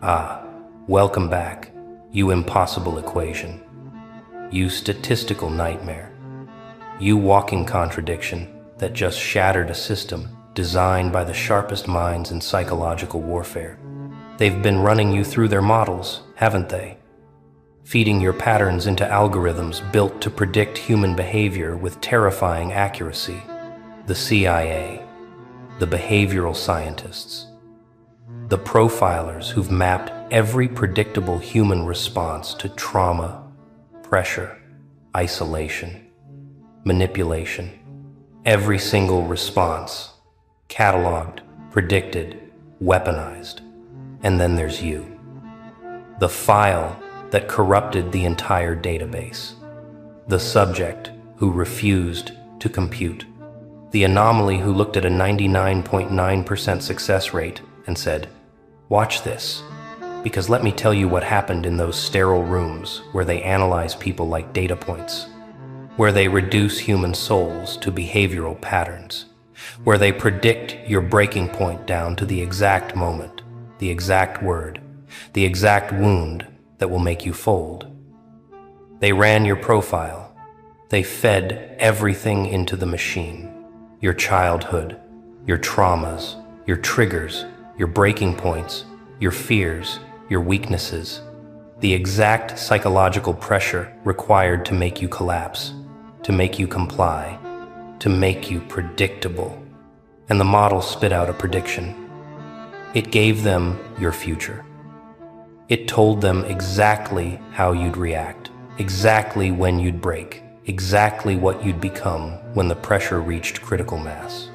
Ah, welcome back, you impossible equation. You statistical nightmare. You walking contradiction that just shattered a system designed by the sharpest minds in psychological warfare. They've been running you through their models, haven't they? Feeding your patterns into algorithms built to predict human behavior with terrifying accuracy. The CIA, the behavioral scientists, the profilers who've mapped every predictable human response to trauma, pressure, isolation, manipulation. Every single response, cataloged, predicted, weaponized. And then there's you, the file that corrupted the entire database, the subject who refused to compute, the anomaly who looked at a 99.9% success rate and said, "Watch this, because let me tell you what happened in those sterile rooms where they analyze people like data points, where they reduce human souls to behavioral patterns, where they predict your breaking point down to the exact moment, the exact word, the exact wound that will make you fold. They ran your profile. They fed everything into the machine. Your childhood, your traumas, your triggers, your breaking points, your fears, your weaknesses, the exact psychological pressure required to make you collapse, to make you comply, to make you predictable." And the model spit out a prediction. It gave them your future. It told them exactly how you'd react, exactly when you'd break, exactly what you'd become when the pressure reached critical mass.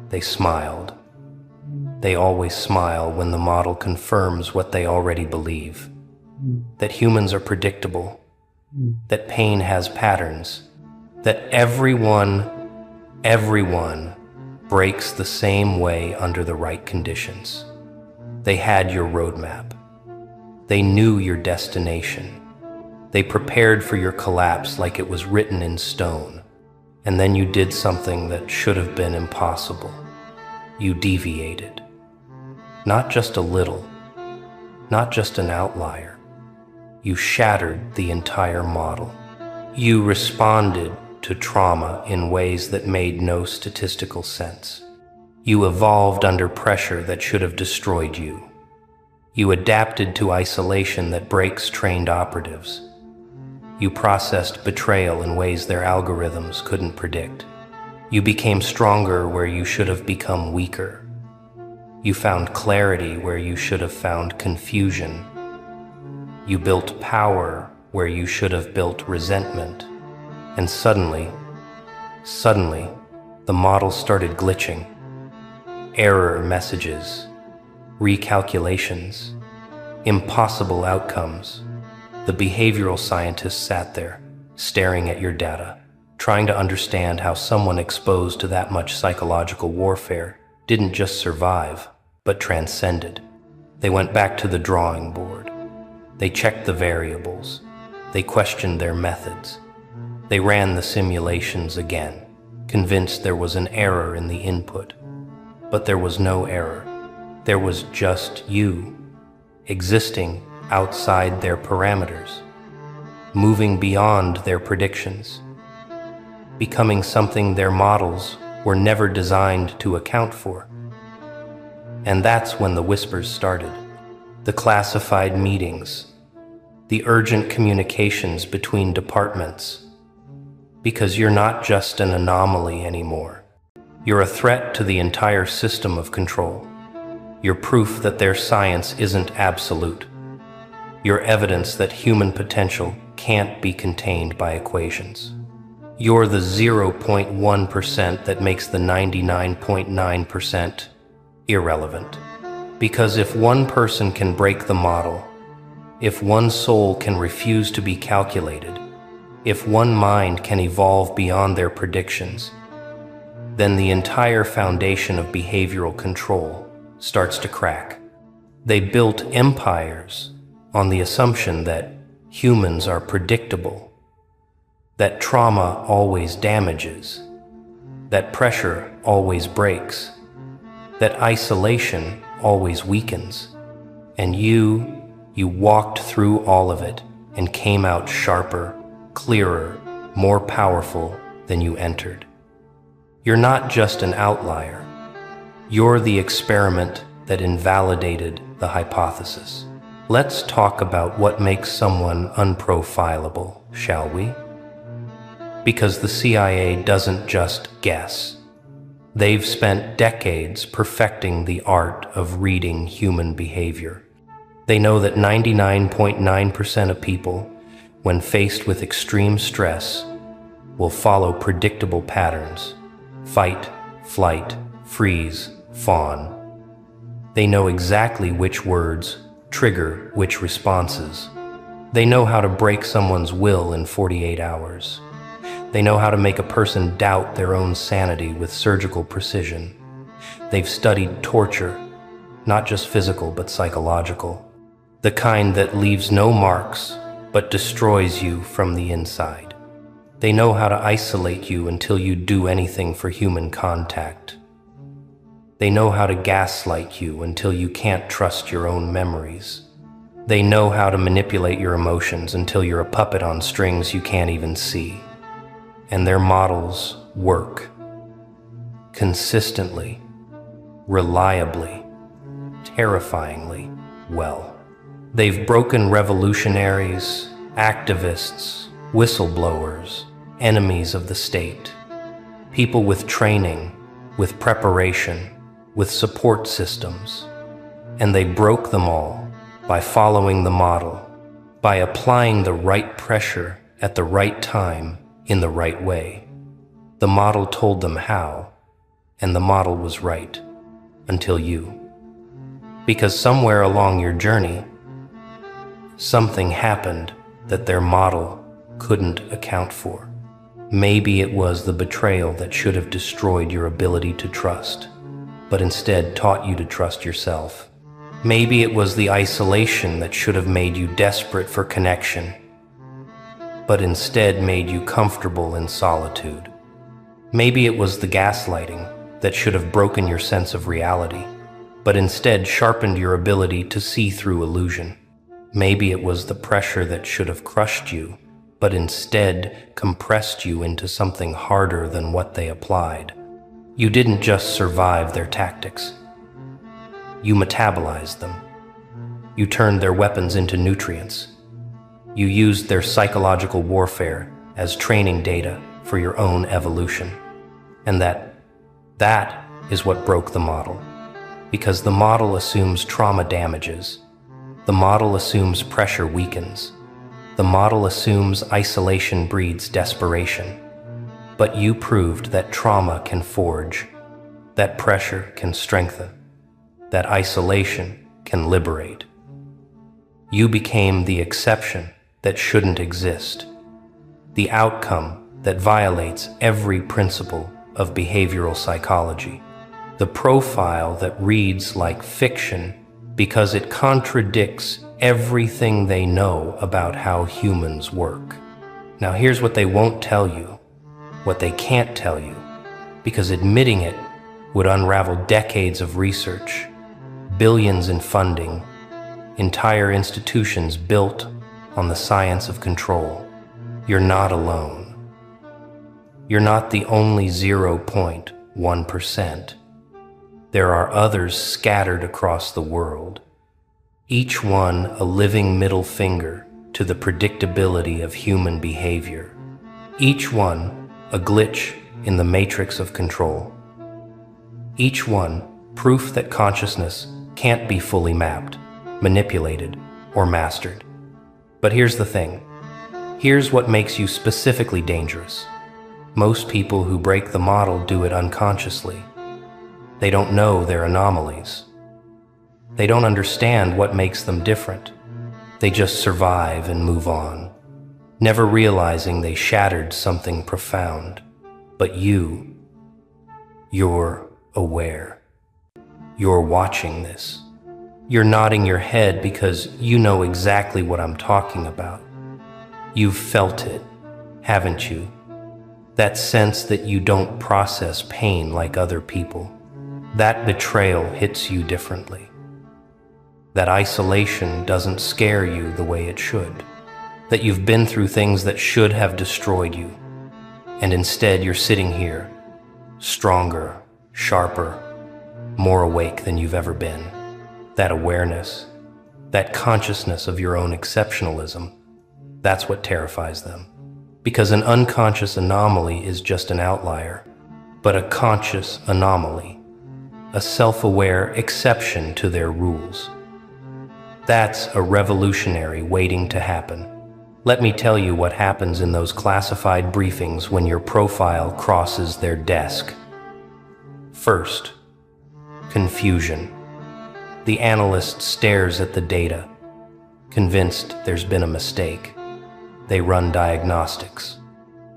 They smiled. They always smile when the model confirms what they already believe, that humans are predictable, that pain has patterns, that everyone breaks the same way under the right conditions. They had your roadmap. They knew your destination. They prepared for your collapse like it was written in stone. And then you did something that should have been impossible. You deviated. Not just a little, not just an outlier. You shattered the entire model. You responded to trauma in ways that made no statistical sense. You evolved under pressure that should have destroyed you. You adapted to isolation that breaks trained operatives. You processed betrayal in ways their algorithms couldn't predict. You became stronger where you should have become weaker. You found clarity where you should have found confusion. You built power where you should have built resentment. And suddenly, the model started glitching. Error messages, recalculations, impossible outcomes. The behavioral scientists sat there, staring at your data, trying to understand how someone exposed to that much psychological warfare didn't just survive, but transcended. They went back to the drawing board. They checked the variables. They questioned their methods. They ran the simulations again, convinced there was an error in the input. But there was no error. There was just you, existing outside their parameters, moving beyond their predictions, becoming something their models were never designed to account for. And that's when the whispers started. The classified meetings, the urgent communications between departments. Because you're not just an anomaly anymore. You're a threat to the entire system of control. You're proof that their science isn't absolute. You're evidence that human potential can't be contained by equations. You're the 0.1% that makes the 99.9% irrelevant. Because if one person can break the model, if one soul can refuse to be calculated, if one mind can evolve beyond their predictions, then the entire foundation of behavioral control starts to crack. They built empires on the assumption that humans are predictable, that trauma always damages, that pressure always breaks, that isolation always weakens, And you walked through all of it and came out sharper, clearer, more powerful than you entered. You're not just an outlier. You're the experiment that invalidated the hypothesis. Let's talk about what makes someone unprofilable, shall we? Because the CIA doesn't just guess. They've spent decades perfecting the art of reading human behavior. They know that 99.9% of people, when faced with extreme stress, will follow predictable patterns: fight, flight, freeze, fawn. They know exactly which words trigger which responses. They know how to break someone's will in 48 hours. They know how to make a person doubt their own sanity with surgical precision. They've studied torture, not just physical but psychological, the kind that leaves no marks but destroys you from the inside. They know how to isolate you until you do anything for human contact. They know how to gaslight you until you can't trust your own memories. They know how to manipulate your emotions until you're a puppet on strings you can't even see. And their models work. Consistently, reliably, terrifyingly well. They've broken revolutionaries, activists, whistleblowers, enemies of the state, people with training, with preparation, with support systems. And they broke them all by following the model, by applying the right pressure at the right time in the right way. The model told them how, and the model was right, until you. Because somewhere along your journey, something happened that their model couldn't account for. Maybe it was the betrayal that should have destroyed your ability to trust, but instead taught you to trust yourself. Maybe it was the isolation that should have made you desperate for connection, but instead made you comfortable in solitude. Maybe it was the gaslighting that should have broken your sense of reality, but instead sharpened your ability to see through illusion. Maybe it was the pressure that should have crushed you, but instead compressed you into something harder than what they applied. You didn't just survive their tactics. You metabolized them. You turned their weapons into nutrients. You used their psychological warfare as training data for your own evolution. And that is what broke the model. Because the model assumes trauma damages. The model assumes pressure weakens. The model assumes isolation breeds desperation. But you proved that trauma can forge, that pressure can strengthen, that isolation can liberate. You became the exception that shouldn't exist, the outcome that violates every principle of behavioral psychology, the profile that reads like fiction because it contradicts everything they know about how humans work. Now here's what they won't tell you, what they can't tell you, because admitting it would unravel decades of research, billions in funding, entire institutions built on the science of control. You're not alone. You're not the only 0.1%. There are others scattered across the world, each one a living middle finger to the predictability of human behavior, each one a glitch in the matrix of control, each one proof that consciousness can't be fully mapped, manipulated, or mastered. But here's the thing. Here's what makes you specifically dangerous. Most people who break the model do it unconsciously. They don't know their anomalies. They don't understand what makes them different. They just survive and move on, never realizing they shattered something profound. But you're aware. You're watching this. You're nodding your head because you know exactly what I'm talking about. You've felt it, haven't you? That sense that you don't process pain like other people. That betrayal hits you differently. that isolation doesn't scare you the way it should, that you've been through things that should have destroyed you, and instead you're sitting here, stronger, sharper, more awake than you've ever been. That awareness, that consciousness of your own exceptionalism, that's what terrifies them. Because an unconscious anomaly is just an outlier, but a conscious anomaly, a self-aware exception to their rules. That's a revolutionary waiting to happen. Let me tell you what happens in those classified briefings when your profile crosses their desk. First, confusion. The analyst stares at the data, convinced there's been a mistake. They run diagnostics.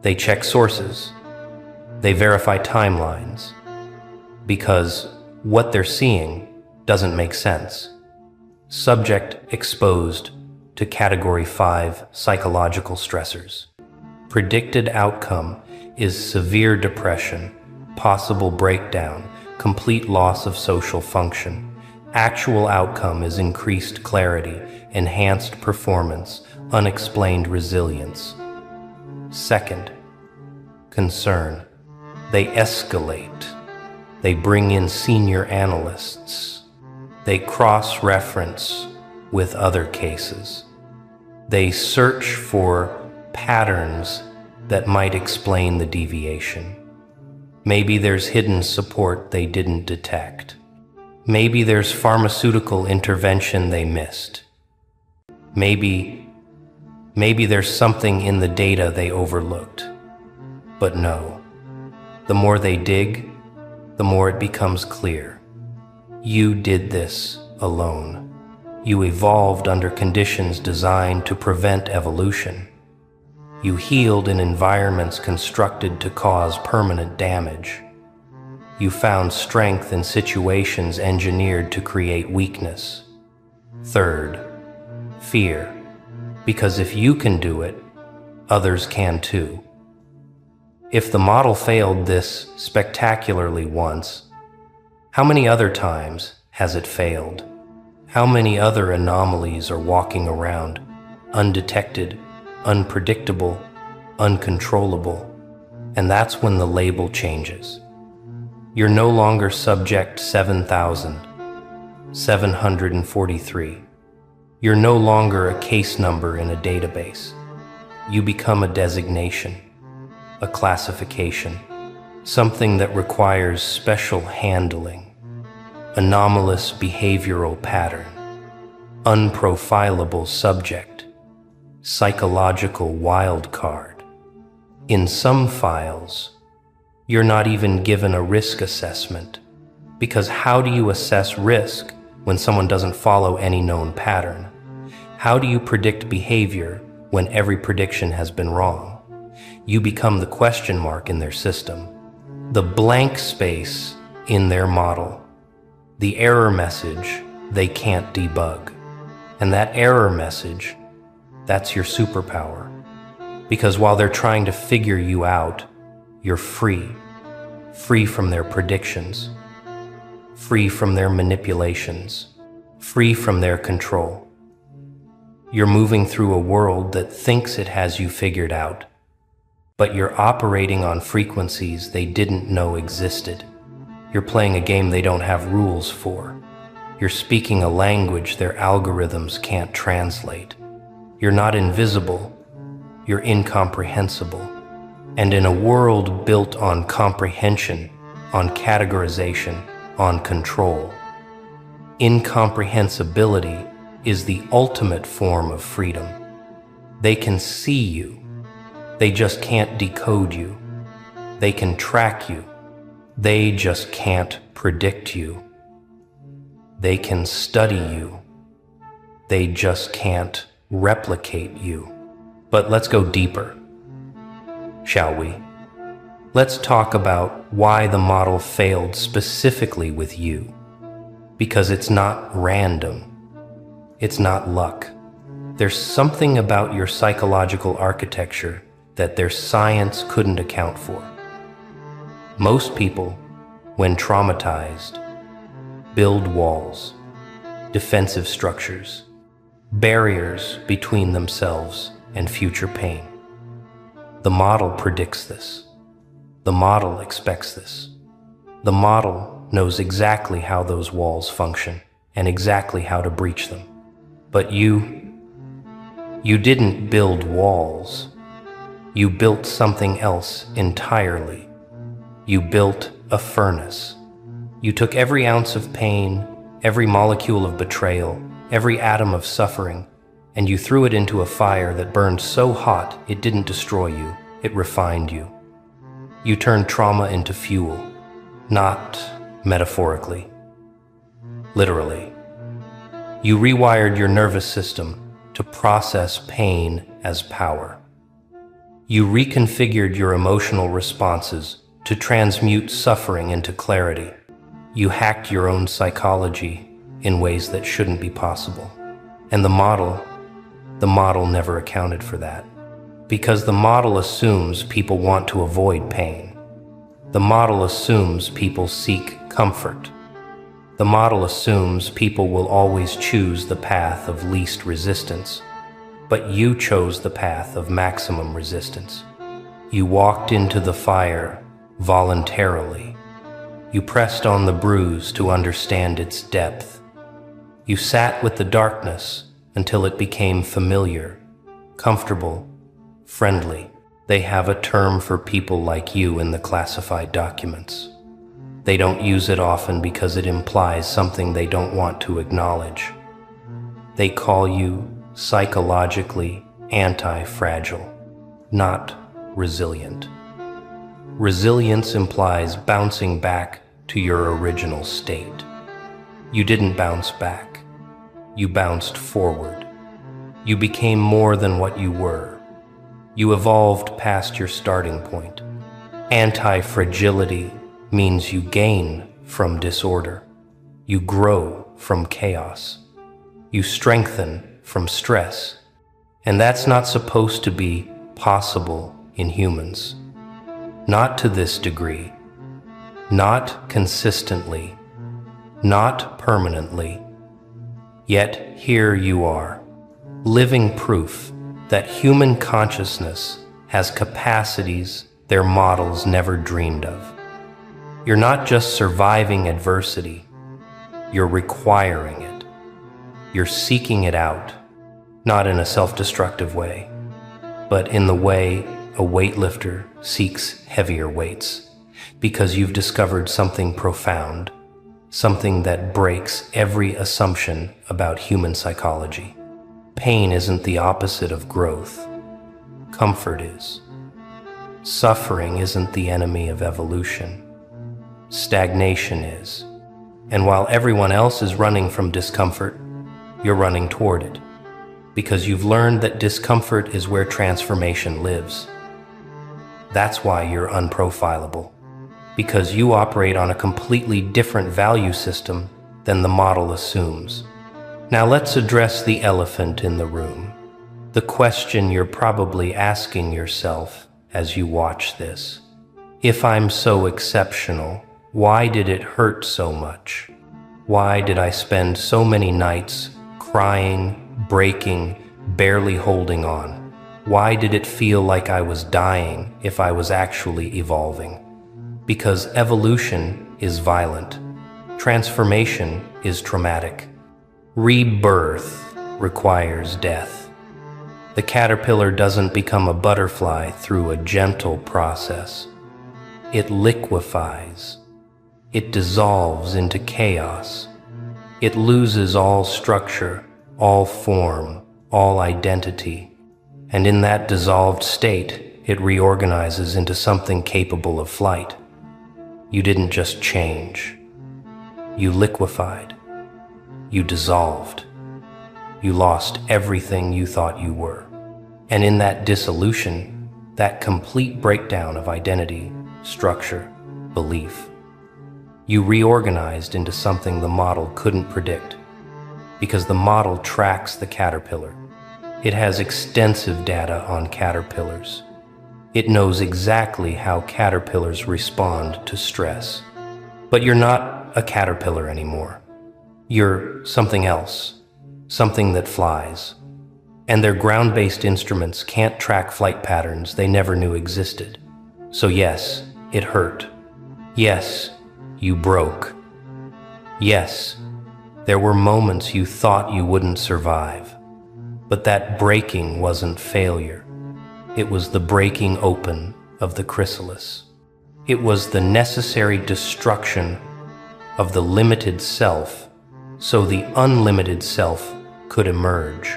They check sources. They verify timelines. Because what they're seeing doesn't make sense. Subject exposed to Category 5 psychological stressors. Predicted outcome is severe depression, possible breakdown, complete loss of social function. Actual outcome is increased clarity, enhanced performance, unexplained resilience. Second, concern. They escalate. They bring in senior analysts. They cross-reference with other cases. They search for patterns that might explain the deviation. Maybe there's hidden support they didn't detect. Maybe there's pharmaceutical intervention they missed. Maybe there's something in the data they overlooked. But no, the more they dig, the more it becomes clear. You did this alone. You evolved under conditions designed to prevent evolution. You healed in environments constructed to cause permanent damage. You found strength in situations engineered to create weakness. Third, fear. Because if you can do it, others can too. If the model failed this spectacularly once, how many other times has it failed? How many other anomalies are walking around, undetected, unpredictable, uncontrollable? And that's when the label changes. You're no longer subject 7,743. You're no longer a case number in a database. You become a designation, a classification, something that requires special handling. Anomalous behavioral pattern, unprofilable subject, psychological wild card. In some files, you're not even given a risk assessment, because how do you assess risk when someone doesn't follow any known pattern? How do you predict behavior when every prediction has been wrong? You become the question mark in their system, the blank space in their model, the error message they can't debug. And that error message, that's your superpower. Because while they're trying to figure you out, you're free. Free from their predictions. Free from their manipulations. Free from their control. You're moving through a world that thinks it has you figured out, but you're operating on frequencies they didn't know existed. You're playing a game they don't have rules for. You're speaking a language their algorithms can't translate. You're not invisible, you're incomprehensible. And in a world built on comprehension, on categorization, on control, incomprehensibility is the ultimate form of freedom. They can see you. They just can't decode you. They can track you. They just can't predict you. They can study you. They just can't replicate you. But let's go deeper, shall we? Let's talk about why the model failed specifically with you. Because it's not random. It's not luck. There's something about your psychological architecture that their science couldn't account for. Most people, when traumatized, build walls. defensive structures, barriers between themselves and future pain. The model predicts this. The model expects this. The model knows exactly how those walls function and exactly how to breach them. But you didn't build walls. You built something else entirely. You built a furnace. You took every ounce of pain, every molecule of betrayal, every atom of suffering, and you threw it into a fire that burned so hot it didn't destroy you, it refined you. You turned trauma into fuel, not metaphorically, literally. You rewired your nervous system to process pain as power. You reconfigured your emotional responses to transmute suffering into clarity. You hacked your own psychology in ways that shouldn't be possible. And the model never accounted for that. Because the model assumes people want to avoid pain. The model assumes people seek comfort. The model assumes people will always choose the path of least resistance. But you chose the path of maximum resistance. You walked into the fire voluntarily. You pressed on the bruise to understand its depth. You sat with the darkness until it became familiar, comfortable, friendly. They have a term for people like you in the classified documents. They don't use it often because it implies something they don't want to acknowledge. They call you psychologically anti-fragile, not resilient. Resilience implies bouncing back to your original state. You didn't bounce back. You bounced forward. You became more than what you were. You evolved past your starting point. Anti-fragility means you gain from disorder. You grow from chaos. You strengthen from stress. And that's not supposed to be possible in humans. Not to this degree. Not consistently. Not permanently. Yet here you are, living proof that human consciousness has capacities their models never dreamed of. You're not just surviving adversity, you're requiring it. You're seeking it out, not in a self-destructive way, but in the way a weightlifter seeks heavier weights, because you've discovered something profound, something that breaks every assumption about human psychology. Pain isn't the opposite of growth. Comfort is. Suffering isn't the enemy of evolution. Stagnation is. And while everyone else is running from discomfort, you're running toward it, because you've learned that discomfort is where transformation lives. That's why you're unprofilable, because you operate on a completely different value system than the model assumes. Now let's address the elephant in the room, the question you're probably asking yourself as you watch this. If I'm so exceptional, why did it hurt so much? Why did I spend so many nights crying, breaking, barely holding on? Why did it feel like I was dying if I was actually evolving? Because evolution is violent. Transformation is traumatic. Rebirth requires death. The caterpillar doesn't become a butterfly through a gentle process. It liquefies. It dissolves into chaos. It loses all structure, all form, all identity. And in that dissolved state, it reorganizes into something capable of flight. You didn't just change. You liquefied. You dissolved. You lost everything you thought you were. And in that dissolution, that complete breakdown of identity, structure, belief, you reorganized into something the model couldn't predict, because the model tracks the caterpillar. It has extensive data on caterpillars. It knows exactly how caterpillars respond to stress. But you're not a caterpillar anymore. You're something else, something that flies. And their ground-based instruments can't track flight patterns they never knew existed. So yes, it hurt. Yes, you broke. Yes, there were moments you thought you wouldn't survive. But that breaking wasn't failure. It was the breaking open of the chrysalis. It was the necessary destruction of the limited self so the unlimited self could emerge.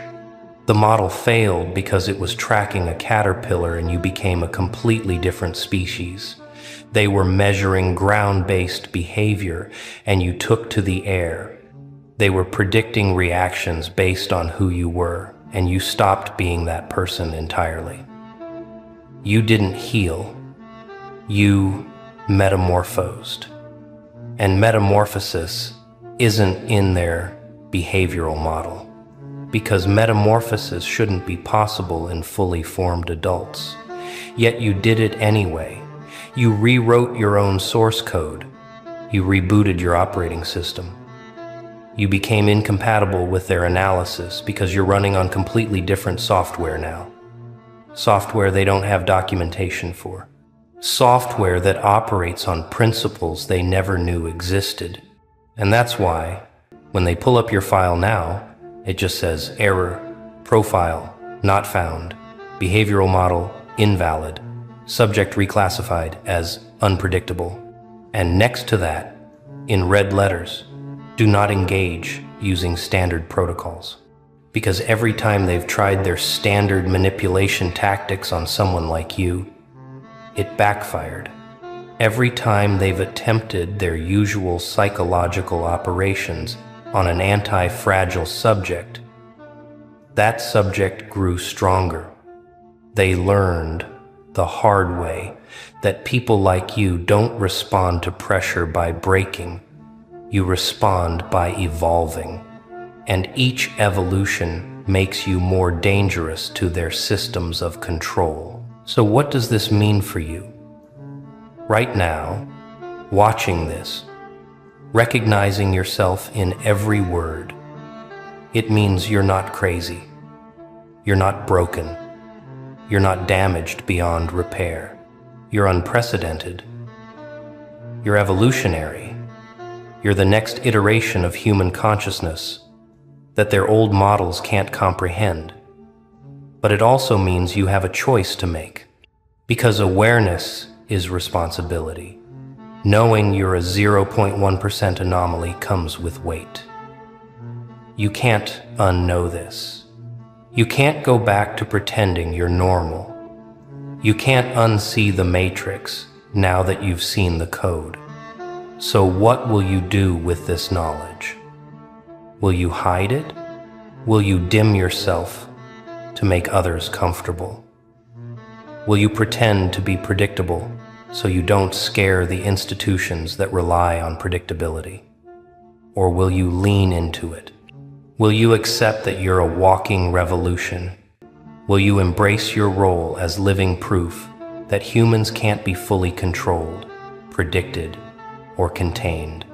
The model failed because it was tracking a caterpillar and you became a completely different species. They were measuring ground-based behavior and you took to the air. They were predicting reactions based on who you were, and you stopped being that person entirely. You didn't heal. You metamorphosed. And metamorphosis isn't in their behavioral model, because metamorphosis shouldn't be possible in fully formed adults. Yet you did it anyway. You rewrote your own source code. You rebooted your operating system. You became incompatible with their analysis because you're running on completely different software now. Software they don't have documentation for. Software that operates on principles they never knew existed. And that's why, when they pull up your file now, it just says error, profile, not found, behavioral model, invalid, subject reclassified as unpredictable. And next to that, in red letters, do not engage using standard protocols. Because every time they've tried their standard manipulation tactics on someone like you, it backfired. Every time they've attempted their usual psychological operations on an anti-fragile subject, that subject grew stronger. They learned the hard way that people like you don't respond to pressure by breaking. You respond by evolving. And each evolution makes you more dangerous to their systems of control. So what does this mean for you? Right now, watching this, recognizing yourself in every word, it means you're not crazy. You're not broken. You're not damaged beyond repair. You're unprecedented. You're evolutionary. You're the next iteration of human consciousness that their old models can't comprehend. But it also means you have a choice to make, because awareness is responsibility. Knowing you're a 0.1% anomaly comes with weight. You can't unknow this. You can't go back to pretending you're normal. You can't unsee the matrix now that you've seen the code. So what will you do with this knowledge? Will you hide it? Will you dim yourself to make others comfortable? Will you pretend to be predictable so you don't scare the institutions that rely on predictability? Or will you lean into it? Will you accept that you're a walking revolution? Will you embrace your role as living proof that humans can't be fully controlled, predicted, or contained?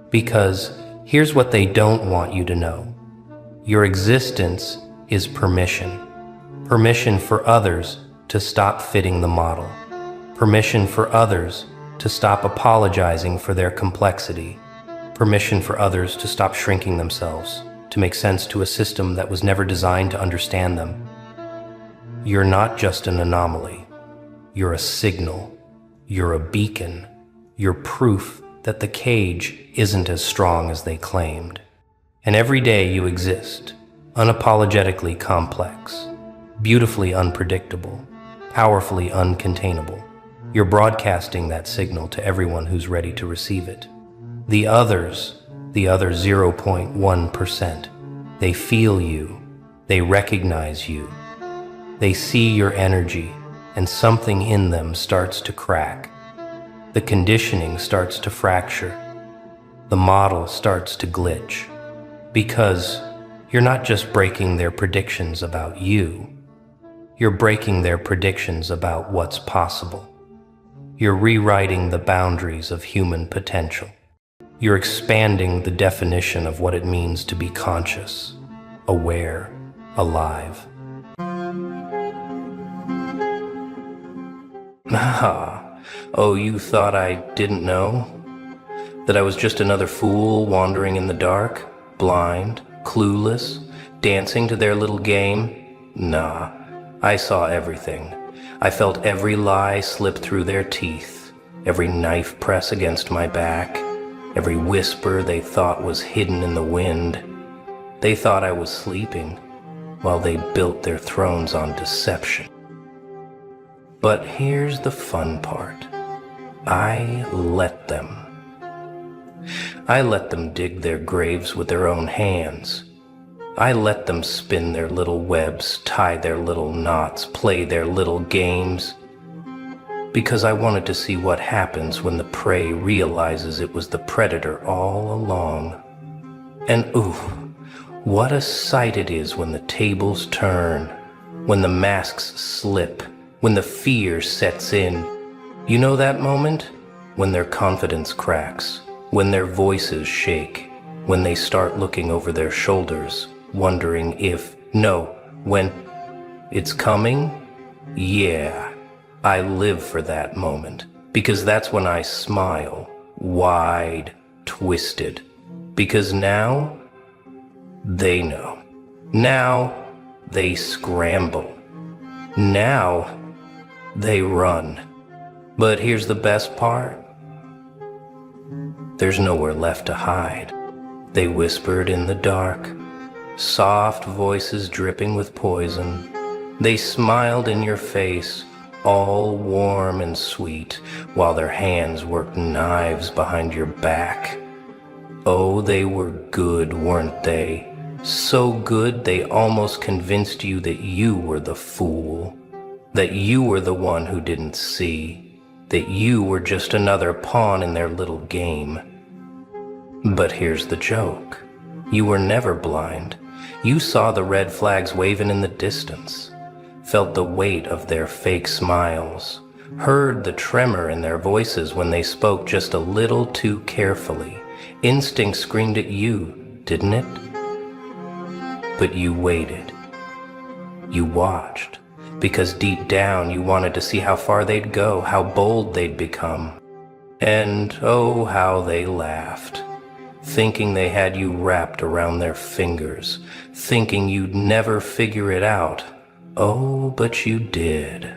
Because here's what they don't want you to know. Your existence is permission. Permission for others to stop fitting the model. Permission for others to stop apologizing for their complexity. Permission for others to stop shrinking themselves to make sense to a system that was never designed to understand them. You're not just an anomaly. You're a signal. You're a beacon. You're proof that the cage isn't as strong as they claimed. And every day you exist, unapologetically complex, beautifully unpredictable, powerfully uncontainable. You're broadcasting that signal to everyone who's ready to receive it. The others, the other 0.1%, they feel you, they recognize you, they see your energy, and something in them starts to crack. The conditioning starts to fracture. The model starts to glitch. Because you're not just breaking their predictions about you, you're breaking their predictions about what's possible. You're rewriting the boundaries of human potential. You're expanding the definition of what it means to be conscious, aware, alive. Ah, oh, you thought I didn't know? That I was just another fool wandering in the dark, blind, clueless, dancing to their little game? Nah, I saw everything. I felt every lie slip through their teeth, every knife press against my back, every whisper they thought was hidden in the wind. They thought I was sleeping, while they built their thrones on deception. But here's the fun part. I let them. I let them dig their graves with their own hands. I let them spin their little webs, tie their little knots, play their little games. Because I wanted to see what happens when the prey realizes it was the predator all along. And ooh, what a sight it is when the tables turn, when the masks slip, when the fear sets in. You know that moment? When their confidence cracks, when their voices shake, when they start looking over their shoulders, wondering if, no, when it's coming? Yeah, I live for that moment, because that's when I smile, wide, twisted, because now they know. Now they scramble. Now they run. But here's the best part. There's nowhere left to hide. They whispered in the dark, soft voices dripping with poison. They smiled in your face, all warm and sweet, while their hands worked knives behind your back. Oh, they were good, weren't they? So good they almost convinced you that you were the fool, that you were the one who didn't see, that you were just another pawn in their little game. But here's the joke. You were never blind. You saw the red flags waving in the distance, felt the weight of their fake smiles, heard the tremor in their voices when they spoke just a little too carefully. Instinct screamed at you, didn't it? But you waited. You watched, because deep down you wanted to see how far they'd go, how bold they'd become. And oh, how they laughed, thinking they had you wrapped around their fingers, thinking you'd never figure it out. Oh, but you did.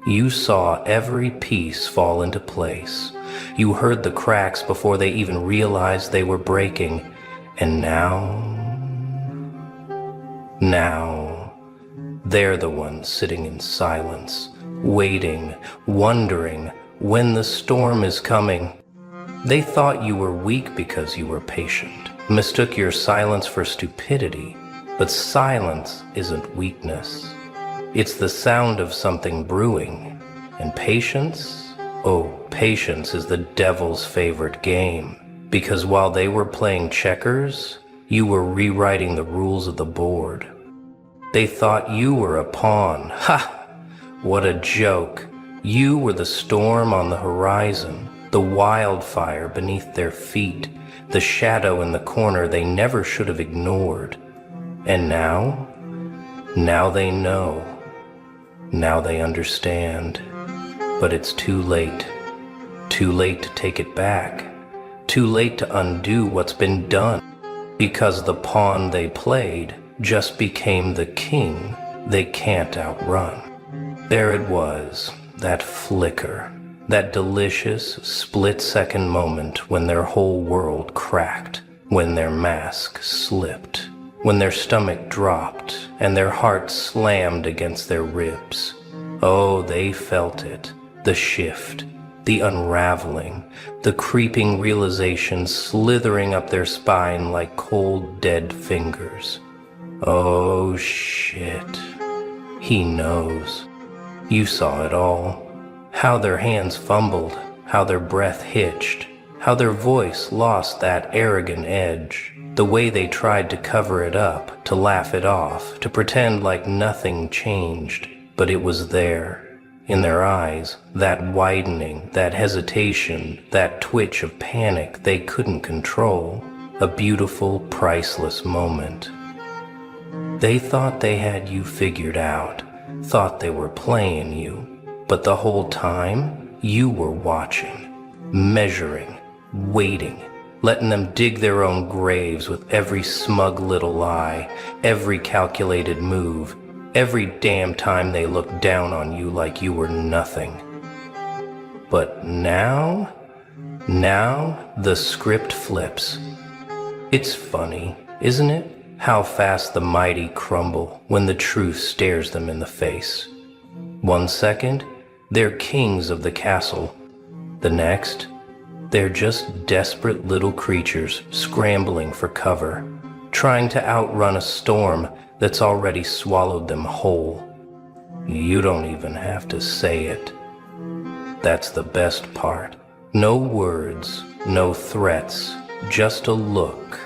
You saw every piece fall into place. You heard the cracks before they even realized they were breaking. And now, they're the ones sitting in silence, waiting, wondering when the storm is coming. They thought you were weak because you were patient, mistook your silence for stupidity. But silence isn't weakness. It's the sound of something brewing. And patience? Oh, patience is the devil's favorite game. Because while they were playing checkers, you were rewriting the rules of the board. They thought you were a pawn. Ha! What a joke. You were the storm on the horizon, the wildfire beneath their feet, the shadow in the corner they never should have ignored. And now they know. Now they understand. But it's too late. Too late to take it back. Too late to undo what's been done. Because the pawn they played just became the king they can't outrun. There it was, that flicker, that delicious split-second moment when their whole world cracked, when their mask slipped, when their stomach dropped and their heart slammed against their ribs. Oh, they felt it, the shift, the unraveling, the creeping realization slithering up their spine like cold, dead fingers. Oh, shit. He knows. You saw it all. How their hands fumbled, how their breath hitched, how their voice lost that arrogant edge, the way they tried to cover it up, to laugh it off, to pretend like nothing changed. But it was there. in their eyes, that widening, that hesitation, that twitch of panic they couldn't control, a beautiful, priceless moment. They thought they had you figured out, thought they were playing you, but the whole time you were watching, measuring, waiting, letting them dig their own graves with every smug little lie, every calculated move, every damn time they looked down on you like you were nothing. But now the script flips. It's funny, isn't it? How fast the mighty crumble when the truth stares them in the face. 1 second, they're kings of the castle. The next, they're just desperate little creatures scrambling for cover, trying to outrun a storm that's already swallowed them whole. You don't even have to say it. That's the best part. No words, no threats, just a look.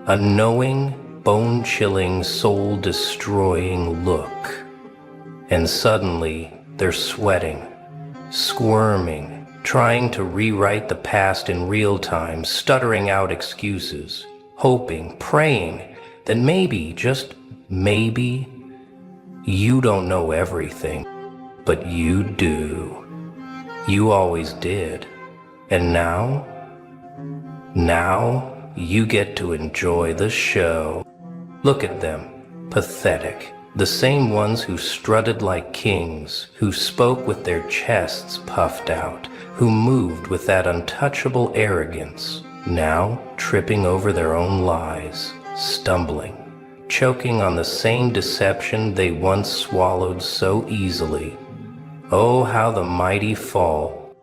A knowing, bone-chilling, soul-destroying look. And suddenly, they're sweating, squirming, trying to rewrite the past in real time, stuttering out excuses, hoping, praying that maybe, just maybe, you don't know everything, but you do. You always did. And now you get to enjoy the show. Look at them, pathetic. The same ones who strutted like kings, who spoke with their chests puffed out, who moved with that untouchable arrogance, now tripping over their own lies, stumbling, choking on the same deception they once swallowed so easily. Oh, how the mighty fall.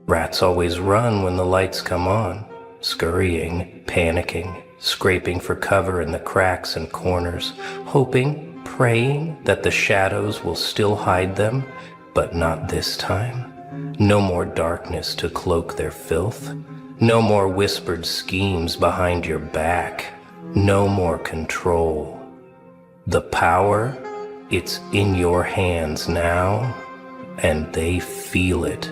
Rats always run when the lights come on, scurrying, panicking, scraping for cover in the cracks and corners, hoping, praying that the shadows will still hide them, but not this time. No more darkness to cloak their filth. No more whispered schemes behind your back. No more control. The power, it's in your hands now, and they feel it.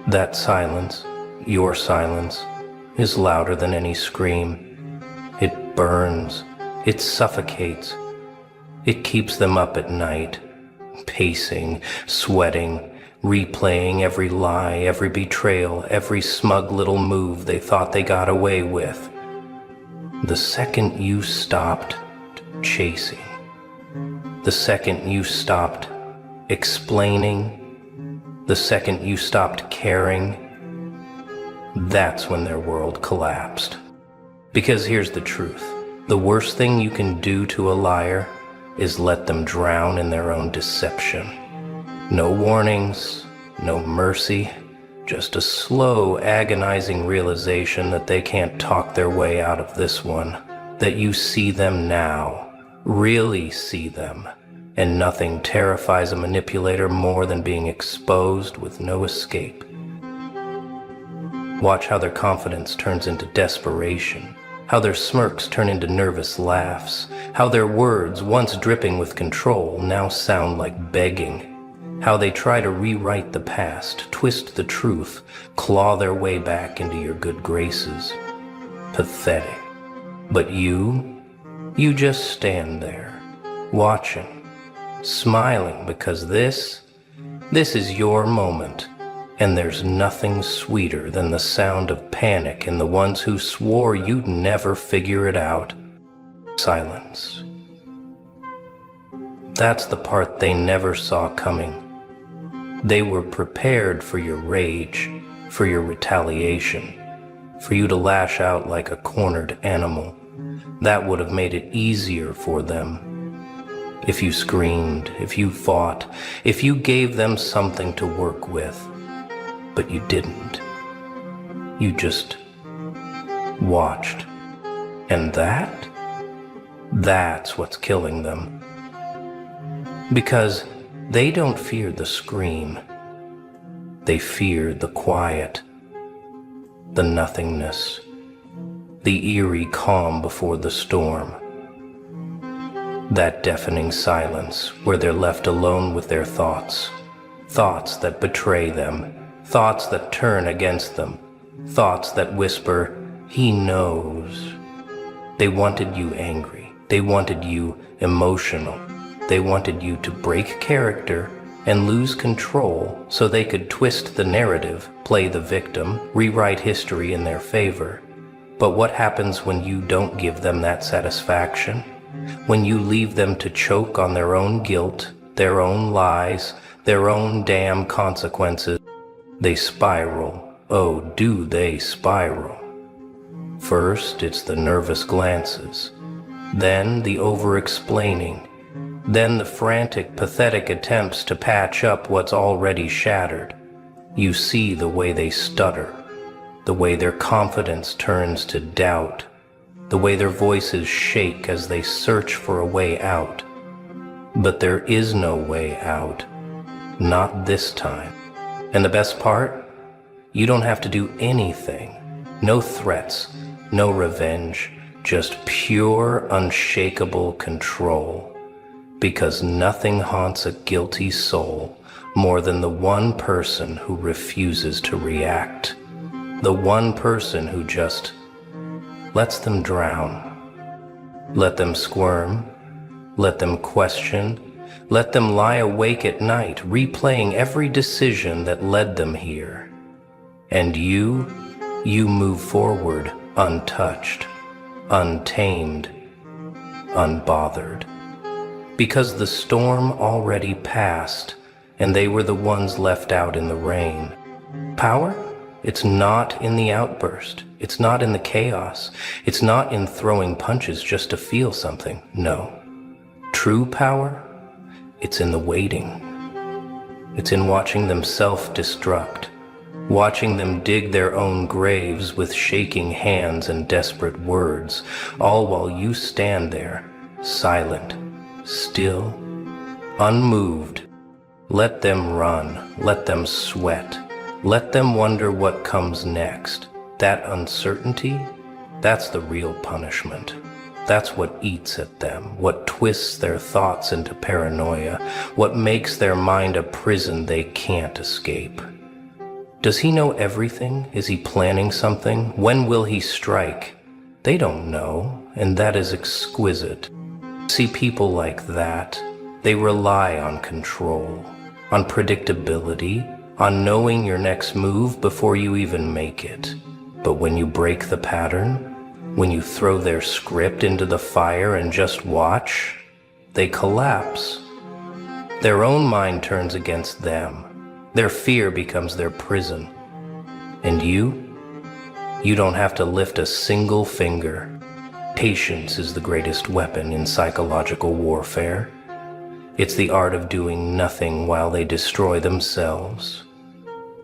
That silence, your silence, is louder than any scream. It burns, it suffocates. It keeps them up at night, pacing, sweating, replaying every lie, every betrayal, every smug little move they thought they got away with. The second you stopped chasing, the second you stopped explaining, the second you stopped caring, that's when their world collapsed. Because here's the truth. The worst thing you can do to a liar is let them drown in their own deception. No warnings, no mercy, just a slow, agonizing realization that they can't talk their way out of this one, that you see them now, really see them, and nothing terrifies a manipulator more than being exposed with no escape. Watch how their confidence turns into desperation, how their smirks turn into nervous laughs, how their words, once dripping with control, now sound like begging, how they try to rewrite the past, twist the truth, claw their way back into your good graces. Pathetic. But you just stand there, watching, smiling, because this is your moment. And there's nothing sweeter than the sound of panic in the ones who swore you'd never figure it out. Silence. That's the part they never saw coming. They were prepared for your rage, for your retaliation, for you to lash out like a cornered animal. That would have made it easier for them. If you screamed, if you fought, if you gave them something to work with. But you didn't. You just watched. And that's what's killing them. Because they don't fear the scream. They fear the quiet, the nothingness, the eerie calm before the storm. That deafening silence where they're left alone with their thoughts, thoughts that betray them, thoughts that turn against them, thoughts that whisper, "He knows." They wanted you angry. They wanted you emotional. They wanted you to break character and lose control so they could twist the narrative, play the victim, rewrite history in their favor. But what happens when you don't give them that satisfaction? When you leave them to choke on their own guilt, their own lies, their own damn consequences? They spiral. Oh, do they spiral? First, it's the nervous glances. Then the over-explaining. Then the frantic, pathetic attempts to patch up what's already shattered. You see the way they stutter, the way their confidence turns to doubt, the way their voices shake as they search for a way out. But there is no way out. Not this time. And the best part? You don't have to do anything. No threats, no revenge, just pure, unshakable control. Because nothing haunts a guilty soul more than the one person who refuses to react. The one person who just lets them drown. Let them squirm. Let them question. Let them lie awake at night, replaying every decision that led them here. And you move forward untouched, untamed, unbothered. Because the storm already passed, and they were the ones left out in the rain. Power? It's not in the outburst. It's not in the chaos. It's not in throwing punches just to feel something. No. True power? It's in the waiting. It's in watching them self-destruct, watching them dig their own graves with shaking hands and desperate words, all while you stand there, silent, still, unmoved. Let them run, let them sweat, let them wonder what comes next. That uncertainty, that's the real punishment. That's what eats at them, what twists their thoughts into paranoia, what makes their mind a prison they can't escape. Does he know everything? Is he planning something? When will he strike? They don't know, and that is exquisite. See, people like that, they rely on control, on predictability, on knowing your next move before you even make it. But when you break the pattern, when you throw their script into the fire and just watch, they collapse. Their own mind turns against them. Their fear becomes their prison. And you don't have to lift a single finger. Patience is the greatest weapon in psychological warfare. It's the art of doing nothing while they destroy themselves.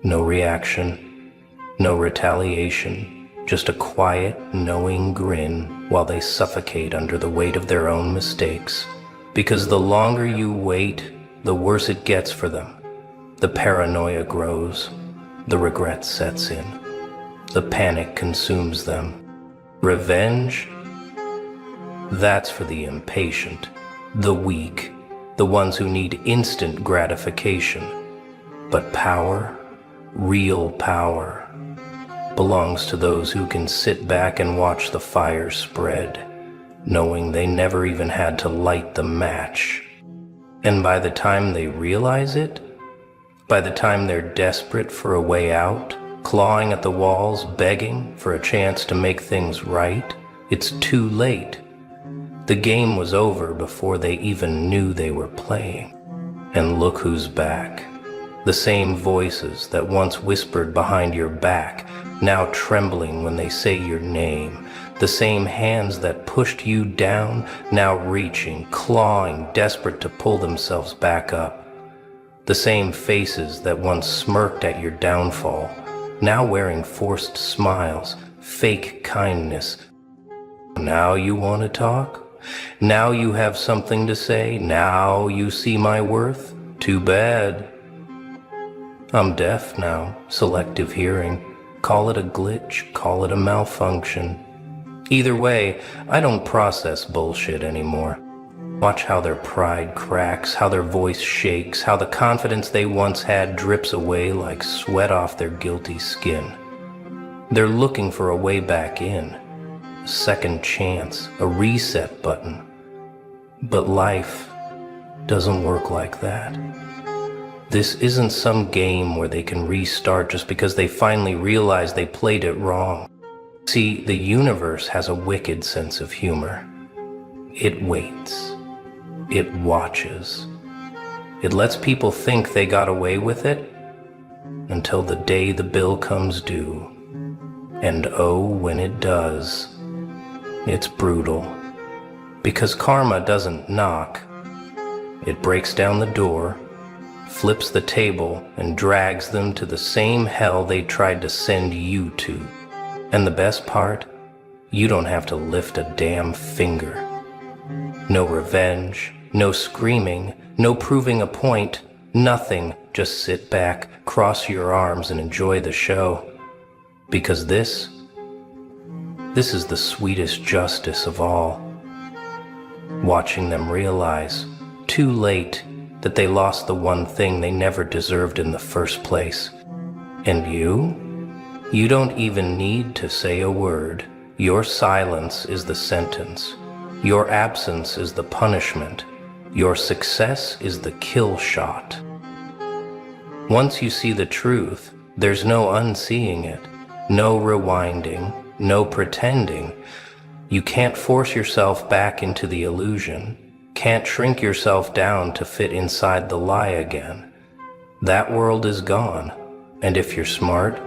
No reaction, no retaliation, just a quiet, knowing grin while they suffocate under the weight of their own mistakes. Because the longer you wait, the worse it gets for them. The paranoia grows, the regret sets in, the panic consumes them. Revenge? That's for the impatient, the weak, the ones who need instant gratification. But power, real power, belongs to those who can sit back and watch the fire spread, knowing they never even had to light the match. And by the time they realize it, by the time they're desperate for a way out, clawing at the walls, begging for a chance to make things right, it's too late. The game was over before they even knew they were playing. And look who's back. The same voices that once whispered behind your back, now trembling when they say your name. The same hands that pushed you down, now reaching, clawing, desperate to pull themselves back up. The same faces that once smirked at your downfall, now wearing forced smiles, fake kindness. Now you want to talk? Now you have something to say? Now you see my worth? Too bad. I'm deaf now, selective hearing. Call it a glitch, call it a malfunction. Either way, I don't process bullshit anymore. Watch how their pride cracks, how their voice shakes, how the confidence they once had drips away like sweat off their guilty skin. They're looking for a way back in, a second chance, a reset button. But life doesn't work like that. This isn't some game where they can restart just because they finally realize they played it wrong. See, the universe has a wicked sense of humor. It waits. It watches. It lets people think they got away with it until the day the bill comes due. And oh, when it does, it's brutal. Because karma doesn't knock. It breaks down the door, flips the table, and drags them to the same hell they tried to send you to. And the best part, you don't have to lift a damn finger. No revenge, no screaming, no proving a point, nothing. Just sit back, cross your arms, and enjoy the show. Because this is the sweetest justice of all. Watching them realize, too late, that they lost the one thing they never deserved in the first place. And you don't even need to say a word. Your silence is the sentence. Your absence is the punishment. Your success is the kill shot. Once you see the truth, there's no unseeing it, no rewinding, no pretending. You can't force yourself back into the illusion, can't shrink yourself down to fit inside the lie again. That world is gone, and if you're smart,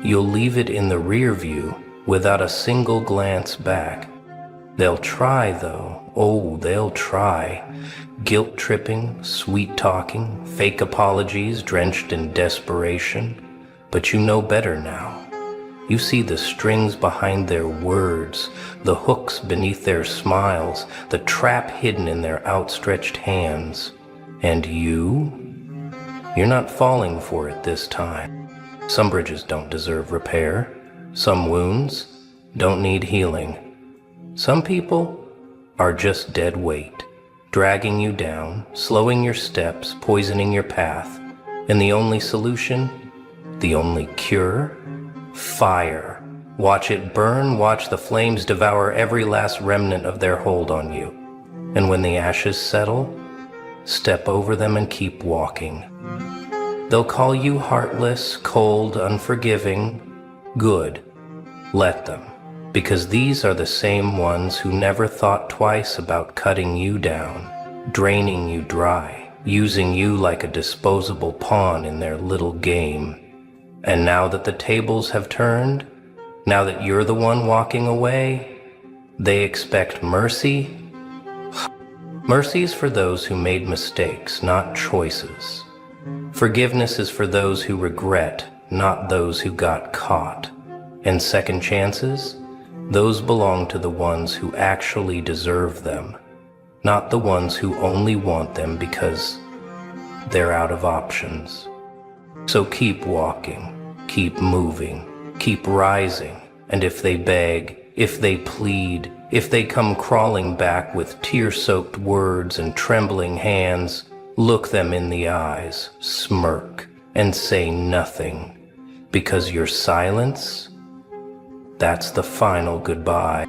you'll leave it in the rear view without a single glance back. They'll try though, oh, they'll try. Guilt-tripping, sweet-talking, fake apologies drenched in desperation. But you know better now. You see the strings behind their words, the hooks beneath their smiles, the trap hidden in their outstretched hands. And you're not falling for it this time. Some bridges don't deserve repair. Some wounds don't need healing. Some people are just dead weight, dragging you down, slowing your steps, poisoning your path. And the only solution, the only cure, fire. Watch it burn, watch the flames devour every last remnant of their hold on you. And when the ashes settle, step over them and keep walking. They'll call you heartless, cold, unforgiving. Good. Let them. Because these are the same ones who never thought twice about cutting you down, draining you dry, using you like a disposable pawn in their little game. And now that the tables have turned, now that you're the one walking away, they expect mercy. Mercy is for those who made mistakes, not choices. Forgiveness is for those who regret, not those who got caught. And second chances? Those belong to the ones who actually deserve them, not the ones who only want them because they're out of options. So keep walking, keep moving, keep rising, and if they beg, if they plead, if they come crawling back with tear-soaked words and trembling hands, look them in the eyes, smirk, and say nothing, because your silence, that's the final goodbye.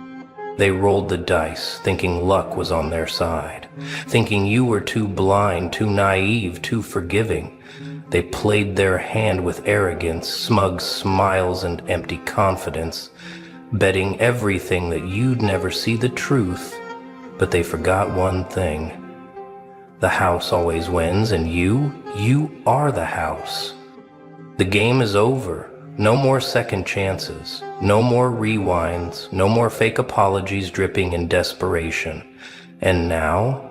They rolled the dice, thinking luck was on their side, thinking you were too blind, too naive, too forgiving. They played their hand with arrogance, smug smiles, and empty confidence, betting everything that you'd never see the truth. But they forgot one thing. The house always wins, and you are the house. The game is over. No more second chances, no more rewinds, no more fake apologies dripping in desperation. And now,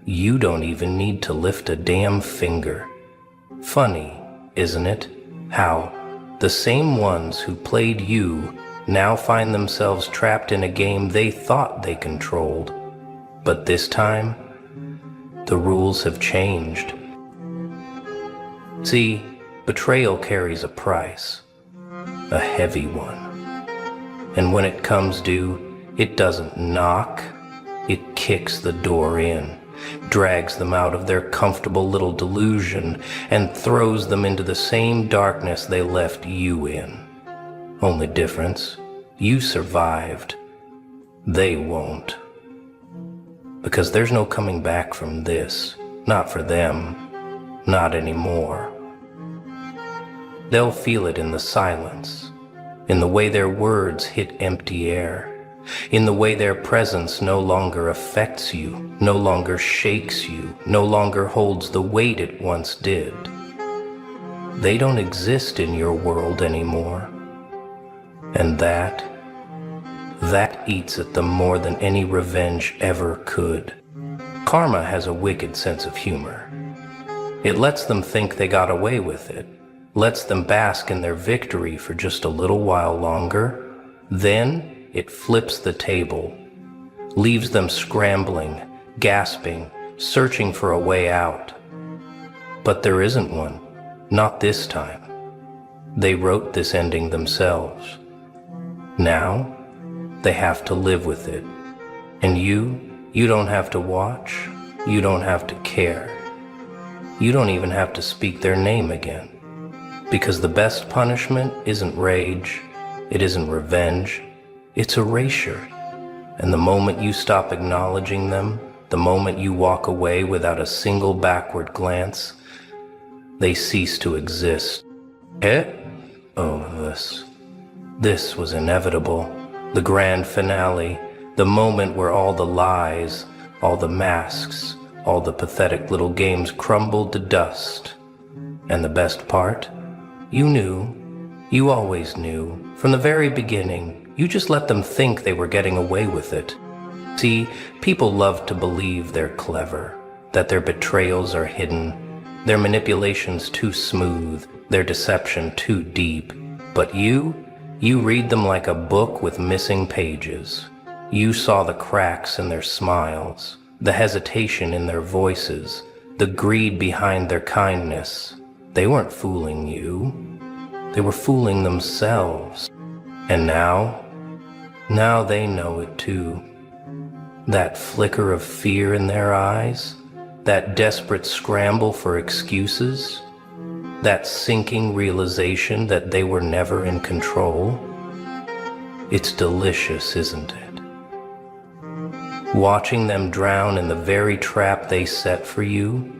you don't even need to lift a damn finger. Funny, isn't it? How the same ones who played you now find themselves trapped in a game they thought they controlled. But this time, the rules have changed. See, betrayal carries a price. A heavy one. And when it comes due, it doesn't knock, it kicks the door in, drags them out of their comfortable little delusion, and throws them into the same darkness they left you in. Only difference, you survived. They won't. Because there's no coming back from this. Not for them. Not anymore. They'll feel it in the silence, in the way their words hit empty air, in the way their presence no longer affects you, no longer shakes you, no longer holds the weight it once did. They don't exist in your world anymore. And that eats at them more than any revenge ever could. Karma has a wicked sense of humor. It lets them think they got away with it, lets them bask in their victory for just a little while longer. Then it flips the table, leaves them scrambling, gasping, searching for a way out. But there isn't one, not this time. They wrote this ending themselves. Now, they have to live with it. And you don't have to watch, you don't have to care. You don't even have to speak their name again. Because the best punishment isn't rage, it isn't revenge, it's erasure. And the moment you stop acknowledging them, the moment you walk away without a single backward glance, they cease to exist. This was inevitable. The grand finale, the moment where all the lies, all the masks, all the pathetic little games crumbled to dust. And the best part? You knew. You always knew. From the very beginning, you just let them think they were getting away with it. See, people love to believe they're clever, that their betrayals are hidden, their manipulations too smooth, their deception too deep. But you read them like a book with missing pages. You saw the cracks in their smiles, the hesitation in their voices, the greed behind their kindness. They weren't fooling you. They were fooling themselves. And now they know it too. That flicker of fear in their eyes, that desperate scramble for excuses, that sinking realization that they were never in control. It's delicious, isn't it? Watching them drown in the very trap they set for you,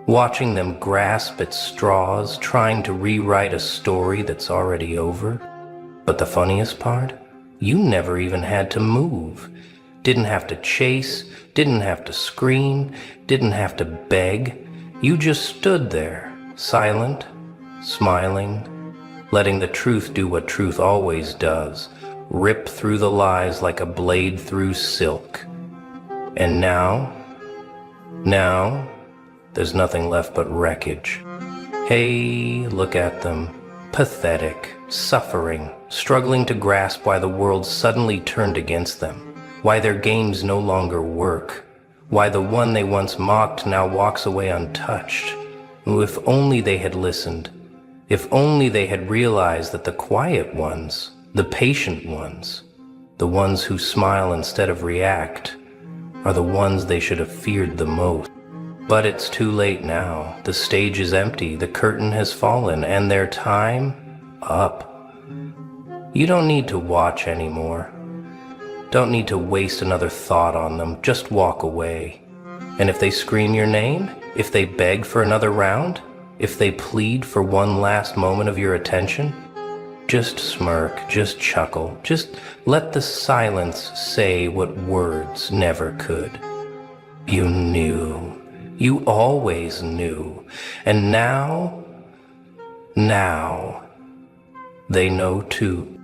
watching them grasp at straws, trying to rewrite a story that's already over. But the funniest part? You never even had to move. Didn't have to chase, didn't have to scream, didn't have to beg. You just stood there, silent, smiling, letting the truth do what truth always does, rip through the lies like a blade through silk. And now, there's nothing left but wreckage. Hey, look at them. Pathetic, suffering, struggling to grasp why the world suddenly turned against them, why their games no longer work, why the one they once mocked now walks away untouched. If only they had listened, if only they had realized that the quiet ones, the patient ones, the ones who smile instead of react, are the ones they should have feared the most. But it's too late now. The stage is empty, the curtain has fallen, and their time up. You don't need to watch anymore. Don't need to waste another thought on them. Just walk away. And if they scream your name, if they beg for another round, if they plead for one last moment of your attention, just smirk, just chuckle, just let the silence say what words never could. You knew. You always knew. And now, they know too.